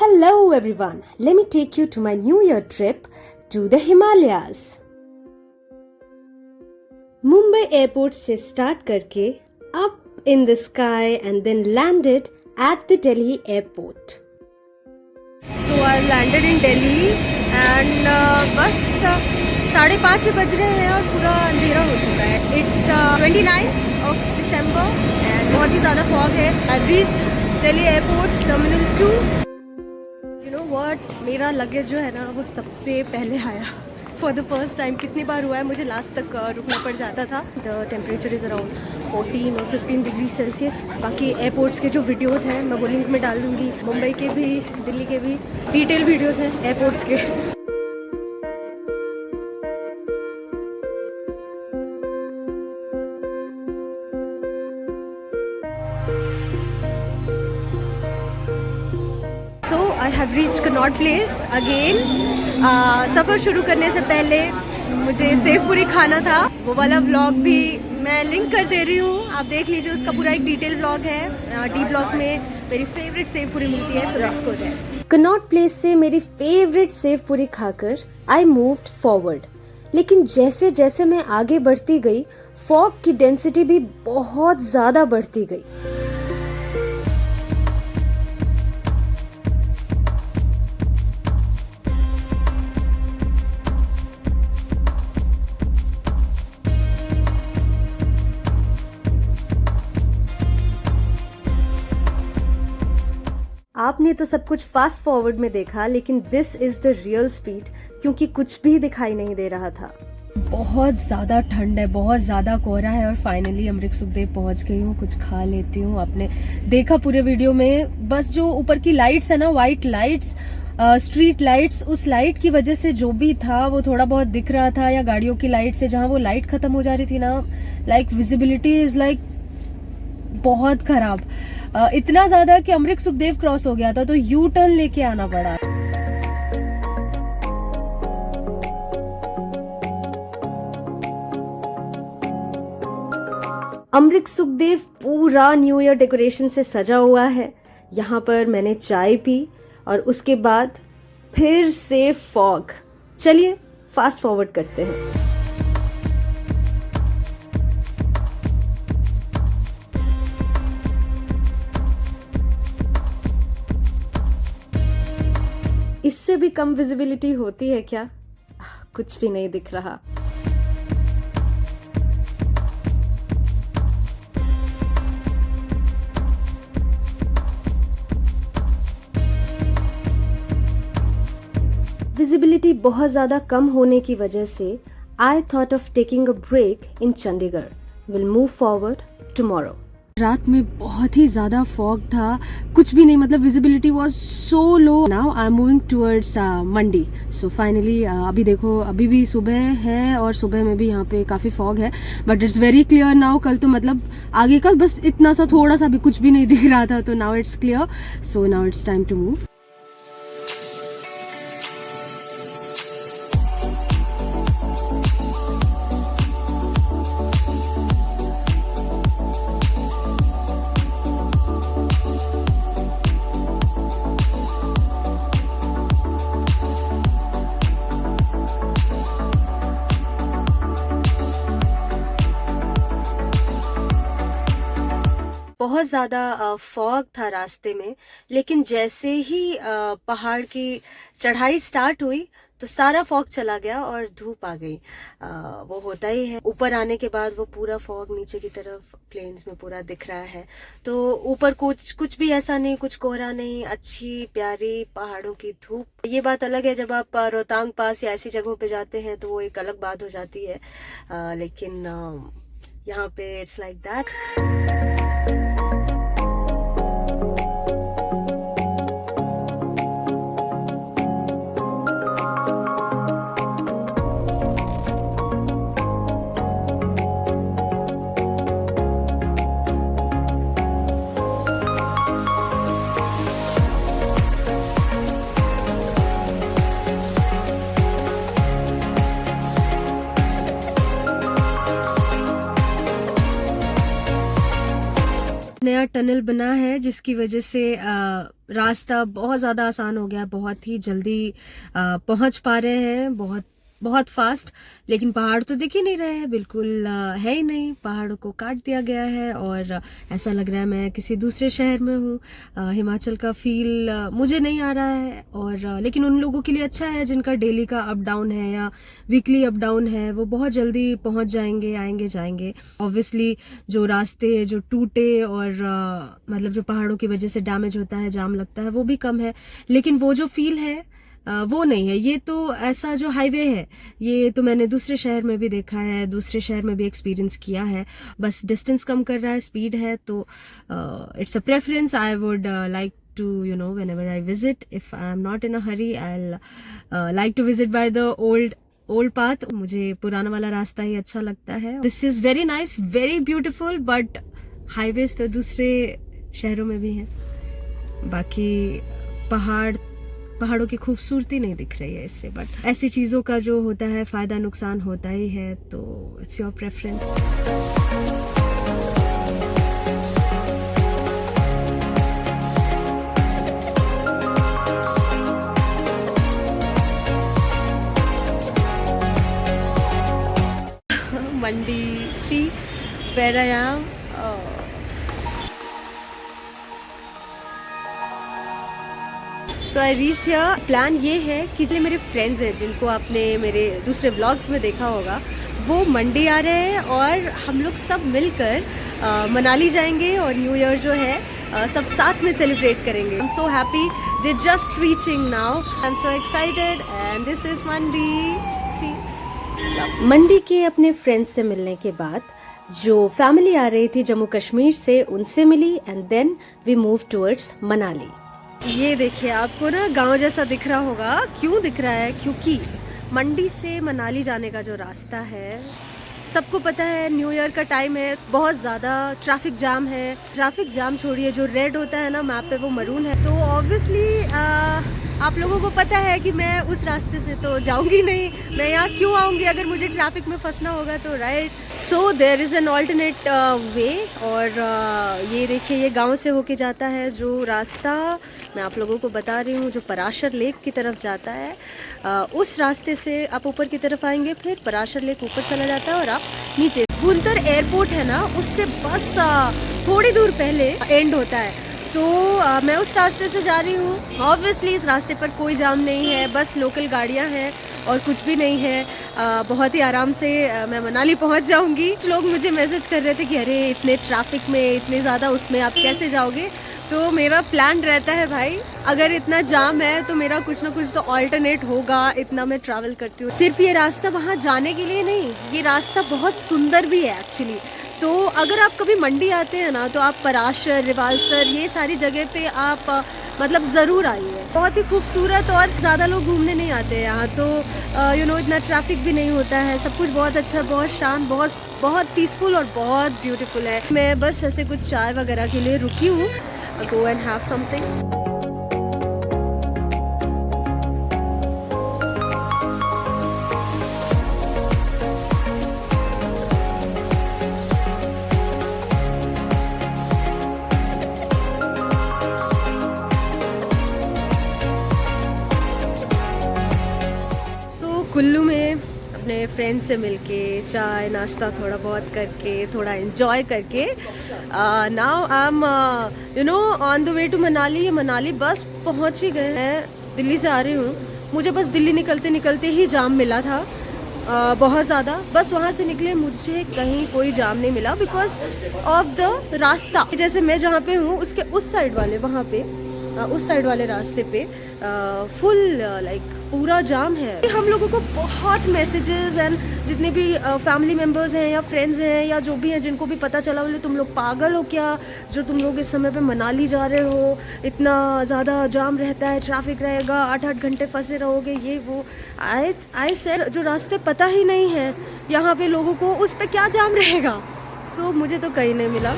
Hello everyone, let me take you to my New Year trip to the Himalayas. Mumbai airport से start करके up in the sky and then landed at the Delhi airport. So I landed in Delhi and बस 5:30 बज रहे हैं और पूरा अंधेरा हो चुका है. It's 29th of December and बहुत ही ज़्यादा fog है. I reached Delhi airport terminal 2. मेरा लगेज जो है ना वो सबसे पहले आया फॉर द फर्स्ट टाइम. कितनी बार हुआ है मुझे लास्ट तक रुकना पड़ जाता था. द टेम्परेचर इज़ अराउंड 14 और 15 डिग्री सेल्सियस. बाकी एयरपोर्ट्स के जो वीडियोस हैं मैं वो लिंक में डाल दूँगी. मुंबई के भी दिल्ली के भी डिटेल वीडियोस हैं एयरपोर्ट्स के. So I have reached Connaught Place again. सफ़र शुरू करने से पहले मुझे सेव पूरी खाना था. वो वाला व्लॉग भी मैं लिंक कर दे रही हूँ, आप देख लीजिए. उसका पूरा एक डिटेल व्लॉग है. डी ब्लॉग में मेरी फेवरेट सेव पूरी मिलती है. So let's go there. Connaught Place से मेरी फेवरेट सेव पूरी खाकर आई मूव्ड फॉरवर्ड. लेकिन जैसे जैसे मैं आगे बढ़ती गई फॉग की डेंसिटी भी बहुत ज़्यादा बढ़ती गई. आपने तो सब कुछ फास्ट फॉरवर्ड में देखा, लेकिन this is the real speed, क्योंकि कुछ भी दिखाई नहीं दे रहा था. बहुत ज़्यादा ठंड है, बहुत ज़्यादा कोहरा है और फाइनली अमृत सुखदेव पहुंच गई हूँ. कुछ खा लेती हूँ. आपने देखा पूरे वीडियो में, बस जो ऊपर की लाइट्स है ना, वाइट लाइट्स, स्ट्रीट लाइट्स, उस लाइट की वजह से जो भी था वो थोड़ा बहुत दिख रहा था. या गाड़ियों की लाइट से जहाँ वो लाइट खत्म हो जा रही थी ना, लाइक विजिबिलिटी इज लाइक बहुत खराब. इतना ज्यादा कि अमृत सुखदेव क्रॉस हो गया था तो यू टर्न लेके आना पड़ा. अमृत सुखदेव पूरा न्यू ईयर डेकोरेशन से सजा हुआ है. यहाँ पर मैंने चाय पी और उसके बाद फिर से फॉग. चलिए फास्ट फॉरवर्ड करते हैं. इससे भी कम विजिबिलिटी होती है क्या? कुछ भी नहीं दिख रहा. विजिबिलिटी बहुत ज़्यादा कम होने की वजह से I thought of taking a break in Chandigarh. Will move forward tomorrow. रात में बहुत ही ज़्यादा फॉग था, कुछ भी नहीं, मतलब visibility was so low. Now I am moving towards Mandi. So finally अभी देखो, अभी भी सुबह है और सुबह में भी यहाँ पे काफ़ी फॉग है, but it's very clear now. कल तो मतलब आगे का बस इतना सा थोड़ा सा भी कुछ भी नहीं दिख रहा था, तो now it's clear. So now it's time to move. बहुत ज़्यादा फॉग था रास्ते में, लेकिन जैसे ही पहाड़ की चढ़ाई स्टार्ट हुई तो सारा फॉग चला गया और धूप आ गई. वो होता ही है, ऊपर आने के बाद वो पूरा फॉग नीचे की तरफ प्लेन्स में पूरा दिख रहा है. तो ऊपर कुछ भी ऐसा नहीं, कुछ कोहरा नहीं, अच्छी प्यारी पहाड़ों की धूप. ये बात अलग है जब आप रोहतांग पास या ऐसी जगहों पे जाते हैं तो वो एक अलग बात हो जाती है. लेकिन यहाँ पे इट्स लाइक दैट. नया टनल बना है जिसकी वजह से रास्ता बहुत ज़्यादा आसान हो गया, बहुत ही जल्दी पहुंच पा रहे हैं, बहुत बहुत फास्ट। लेकिन पहाड़ तो दिख ही नहीं रहे हैं, बिल्कुल है ही नहीं, पहाड़ों को काट दिया गया है और ऐसा लग रहा है मैं किसी दूसरे शहर में हूँ। हिमाचल का फील मुझे नहीं आ रहा है। और लेकिन उन लोगों के लिए अच्छा है जिनका डेली का अप डाउन है या वीकली अप डाउन है, वो बहुत जल्दी पहुंच जाएंगे, आएंगे जाएंगे। ऑब्वियसली जो रास्ते जो टूटे और मतलब जो पहाड़ों की वजह से डैमेज होता है, जाम लगता है, वो भी कम है। लेकिन वो जो फील है वो नहीं है। ये तो ऐसा जो हाईवे है, ये तो मैंने दूसरे शहर में भी देखा है, दूसरे शहर में भी एक्सपीरियंस किया है। बस डिस्टेंस कम कर रहा है, स्पीड है। तो it's a preference. I would like to, you know, whenever I visit, if I'm not in a hurry, I'll like to visit by the old path. मुझे पुराना वाला रास्ता ही अच्छा लगता है। This is very nice, very beautiful, but highways तो दूसरे शहरों में भी हैं। बाकी पहाड़ों की खूबसूरती नहीं दिख रही है इससे, बट ऐसी चीजों का जो होता है फायदा नुकसान होता ही है। तो it's your preference. Mandi, see where I am. So I reached here. Plan ये है कि जो मेरे फ्रेंड्स हैं जिनको आपने मेरे दूसरे व्लॉग्स में देखा होगा, वो मंडी आ रहे हैं और हम लोग सब मिलकर मनाली जाएंगे और न्यू ईयर जो है सब साथ में सेलिब्रेट करेंगे। I am so happy, they just reaching now, I am so excited and this is Mandi. See Mandi के अपने फ्रेंड्स से मिलने के बाद जो फैमिली आ रही थी जम्मू कश्मीर से, उनसे मिली and then we move towards Manali. ये देखिए, आपको ना गांव जैसा दिख रहा होगा। क्यों दिख रहा है? क्योंकि मंडी से मनाली जाने का जो रास्ता है, सबको पता है न्यू ईयर का टाइम है, बहुत ज़्यादा ट्रैफिक जाम है। ट्रैफिक जाम छोड़िए, जो रेड होता है ना मैप पे, वो मरून है। तो ऑब्वियसली आप लोगों को पता है कि मैं उस रास्ते से तो जाऊंगी नहीं। मैं यहाँ क्यों आऊँगी अगर मुझे ट्रैफिक में फंसना होगा तो, right? So there is an alternate way. और ये देखिए, ये गांव से होके जाता है जो रास्ता मैं आप लोगों को बता रही हूँ, जो पराशर लेक की तरफ जाता है। उस रास्ते से आप ऊपर की तरफ आएंगे, फिर पराशर लेक ऊपर चला जाता है और आप नीचे भुंतर एयरपोर्ट है ना, उससे बस थोड़ी दूर पहले एंड होता है। तो मैं उस रास्ते से जा रही हूँ। ऑब्वियसली इस रास्ते पर कोई जाम नहीं है, बस लोकल गाड़ियाँ हैं और कुछ भी नहीं है। बहुत ही आराम से मैं मनाली पहुँच जाऊँगी। लोग मुझे मैसेज कर रहे थे कि अरे इतने ट्रैफिक में, इतने ज़्यादा उसमें आप कैसे जाओगे? तो मेरा प्लान रहता है भाई, अगर इतना जाम है तो मेरा कुछ ना कुछ तो ऑल्टरनेट होगा। इतना मैं ट्रैवल करती हूँ। सिर्फ ये रास्ता वहाँ जाने के लिए नहीं, ये रास्ता बहुत सुंदर भी है एक्चुअली। तो अगर आप कभी मंडी आते हैं ना, तो आप पराशर, रिवालसर, ये सारी जगह पे आप मतलब ज़रूर आइए। बहुत ही खूबसूरत, और ज़्यादा लोग घूमने नहीं आते हैं यहाँ। तो यू नो, इतना ट्रैफिक भी नहीं होता है, सब कुछ बहुत अच्छा, बहुत शांत, बहुत बहुत पीसफुल और बहुत ब्यूटीफुल है। मैं बस ऐसे कुछ चाय वगैरह के लिए रुकी हूँ। Go and have something. Kullu में अपने फ्रेंड्स से मिलके चाय नाश्ता थोड़ा बहुत करके, थोड़ा एंजॉय करके, now I am you know on the way to Manali. Manali बस पहुंच ही गए हैं। दिल्ली से आ रही हूँ, मुझे बस दिल्ली निकलते निकलते ही जाम मिला था बहुत ज़्यादा। बस वहाँ से निकले, मुझे कहीं कोई जाम नहीं मिला बिकॉज ऑफ द रास्ता। जैसे मैं जहाँ पे हूँ उसके उस साइड वाले, वहाँ पे उस साइड वाले रास्ते पे फुल लाइक पूरा जाम है। हम लोगों को बहुत मैसेजेस एंड जितने भी फैमिली मेम्बर्स हैं या फ्रेंड्स हैं या जो भी हैं, जिनको भी पता चला, बोले तुम लोग पागल हो क्या, जो तुम लोग इस समय पे मनाली जा रहे हो, इतना ज़्यादा जाम रहता है, ट्रैफिक रहेगा, 8-8 घंटे फंसे रहोगे, ये वो। आई सेड जो रास्ते पता ही नहीं है यहाँ पे लोगों को, उस पर क्या जाम रहेगा। सो मुझे तो कहीं नहीं मिला।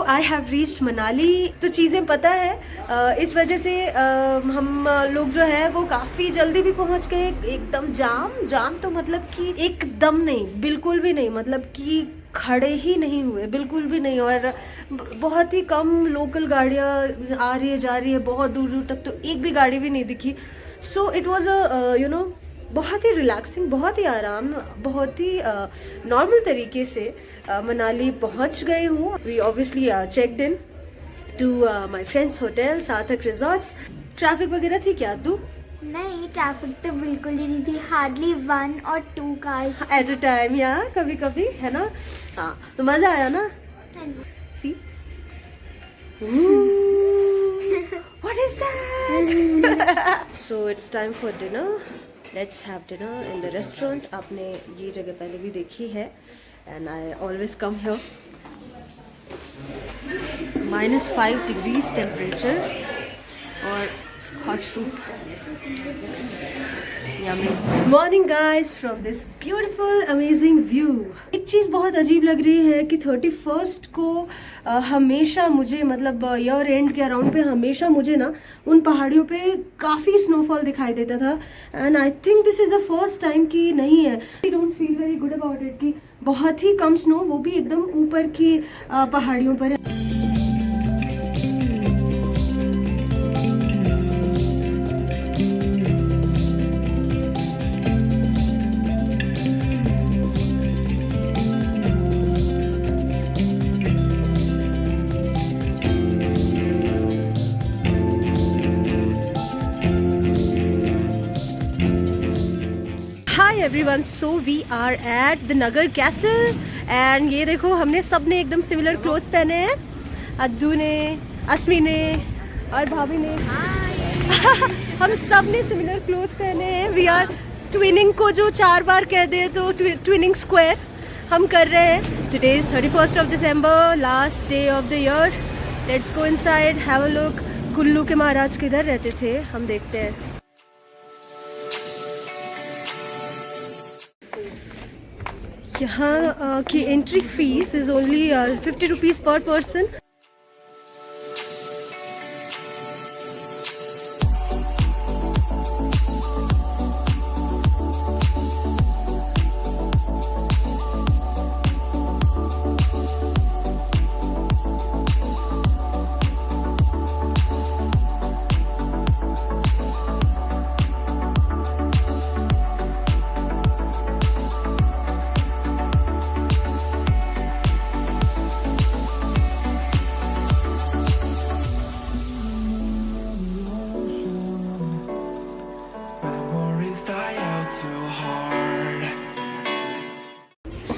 I have reached Manali. तो चीज़ें पता है इस वजह से हम लोग जो है वो काफ़ी जल्दी भी पहुंच गए। एकदम जाम तो मतलब कि एकदम नहीं, बिल्कुल भी नहीं, मतलब कि खड़े ही नहीं हुए, बिल्कुल भी नहीं। और बहुत ही कम लोकल गाड़ियाँ आ रही है जा रही है, बहुत दूर दूर तक तो एक भी गाड़ी भी नहीं दिखी। सो इट वॉज अ बहुत ही रिलैक्सिंग, बहुत ही आराम, बहुत ही नॉर्मल तरीके से मनाली पहुंच गई हूँ। We obviously checked in to my friends hotel Sarthak resorts. Traffic वगैरह थी क्या तू? नहीं, ट्रैफिक तो बिल्कुल ही नहीं थी, हार्डली 1 और 2 कार्स एट अ टाइम, या कभी कभी, है ना। हाँ, तो मजा आया ना। See what is that? So it's time for dinner. Let's have dinner in the restaurant. आपने ये जगह पहले भी देखी है and I always come here. -5 degrees temperature और hot soup. Yummy. Morning guys from this beautiful amazing view. एक चीज़ बहुत अजीब लग रही है कि 31st को हमेशा मुझे, मतलब ईयर एंड के अराउंड पे हमेशा मुझे ना उन पहाड़ियों पे काफ़ी स्नोफॉल दिखाई देता था। And I think this is the first time कि नहीं है। I don't feel very good about it कि बहुत ही कम स्नो, वो भी एकदम ऊपर की पहाड़ियों पर है। Everyone, so we are at the Naggar castle and ये देखो हमने सब ने एकदम सिमिलर क्लोथ्स पहने हैं। अद्दू ने, अस्मी ने और भाभी ने हम सब ने सिमिलर क्लोथ्स पहने हैं। वी आर ट्विनिंग को जो 4 बार कह दे तो ट्विनिंग स्क्वायर हम कर रहे हैं। Today is 31st of December, last day of the year. Let's go inside, have a look. Kullu के महाराज किधर रहते थे हम देखते हैं। यहाँ की entry fees is only 50 rupees पर person.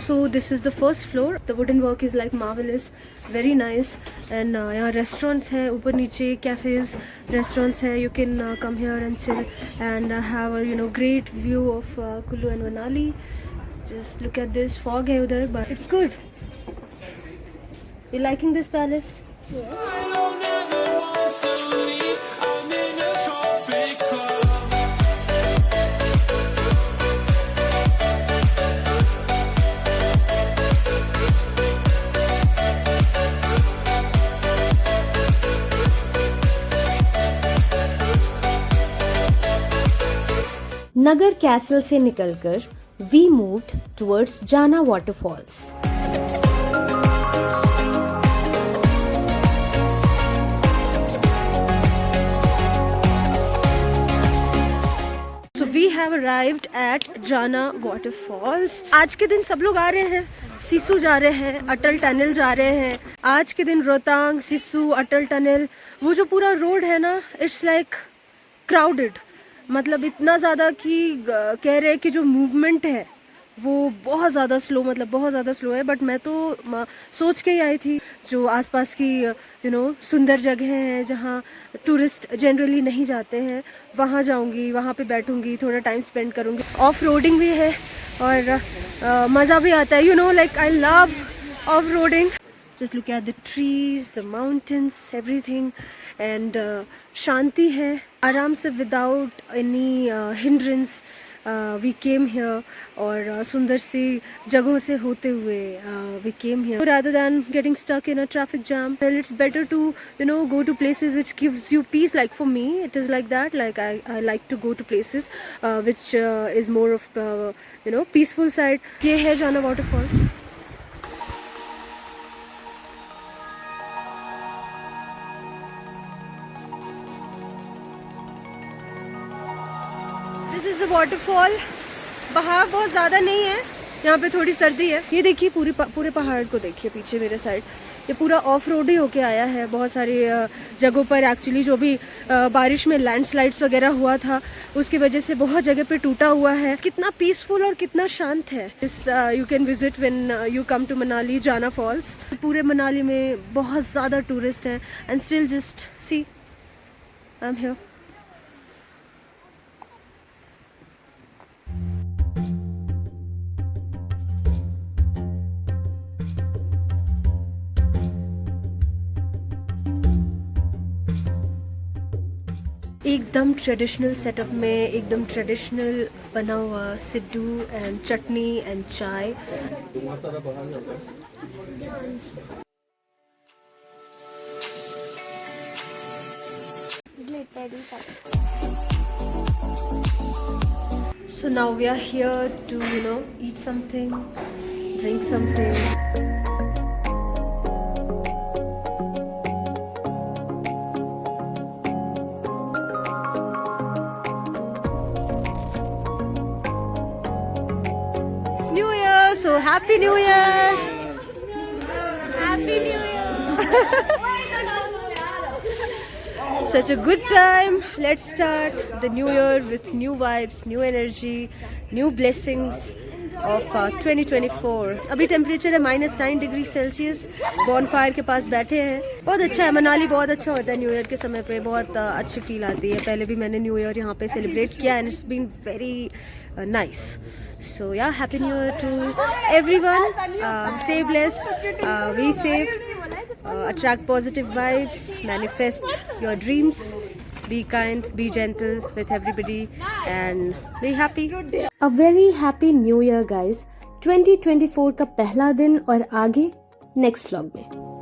So this is the first floor. The wooden work is like marvelous, very nice. And यहाँ restaurants हैं ऊपर नीचे, cafes, restaurants हैं. You can come here and chill and have a great view of Kullu and Manali. Just look at this, fog है उधर, but it's good. You liking this palace? Nagar castle से निकलकर we moved towards जाना waterfalls. So we have arrived at जाना waterfalls. आज के दिन सब लोग आ रहे हैं, सिसु जा रहे हैं, अटल टनल जा रहे हैं। आज के दिन रोहतांग, सिसु, अटल टनल, वो जो पूरा रोड है ना, इट्स लाइक क्राउडेड। मतलब इतना ज़्यादा कि कह रहे हैं कि जो मूवमेंट है वो बहुत ज़्यादा स्लो, मतलब बहुत ज़्यादा स्लो है। बट मैं तो सोच के ही आई थी जो आसपास की सुंदर जगह हैं जहाँ टूरिस्ट जनरली नहीं जाते हैं, वहाँ जाऊँगी, वहाँ पे बैठूँगी, थोड़ा टाइम स्पेंड करूँगी। ऑफ रोडिंग भी है और मज़ा भी आता है, like I love off roading. Just look at the trees, the mountains, everything, and शांति है, आराम से without any hindrance we came here और सुंदर सी जगहों से होते हुए we came here rather than getting stuck in a traffic jam. Well, it's better to go to places which gives you peace. Like for me it is like that, like I like to go to places which is more of peaceful side. ये है जाना waterfalls. This is the waterfall. बहाव बहुत ज़्यादा नहीं है, यहाँ पे थोड़ी सर्दी है. ये देखिए पूरे पहाड़ को देखिए पीछे मेरे साइड. ये पूरा ऑफ रोड ही होके आया है. बहुत सारी जगहों पर एक्चुअली जो भी बारिश में लैंडस्लाइड्स वगैरह हुआ था उसकी वजह से बहुत जगह पे टूटा हुआ है. कितना पीसफुल और कितना शांत है. इस you can visit when you come to Manali Jana falls. पूरे मनाली में बहुत ज़्यादा टूरिस्ट हैं and still just see I am here. एकदम ट्रेडिशनल सेटअप में एकदम ट्रेडिशनल बना हुआ siddu and chutney and chai. Glittery cup. So now we are here to eat something, drink something. New Year, so happy New Year. Happy New Year. Such a good time. Let's start the new year with new vibes, new energy, new blessings of 2024. अभी temperature है -9 degree Celsius. Bonfire के पास बैठे हैं. बहुत अच्छा है. मनाली बहुत अच्छा होता है न्यू ईयर के समय पे. बहुत अच्छी फील आती है. पहले भी मैंने न्यू ईयर यहाँ पे सेलिब्रेट किया and it's been very nice. So yeah, happy new year to everyone. Stay blessed, be safe, attract positive vibes, manifest your dreams, be kind, be gentle with everybody and be happy. A very happy new year guys. 2024 का पहला दिन और आगे next vlog में.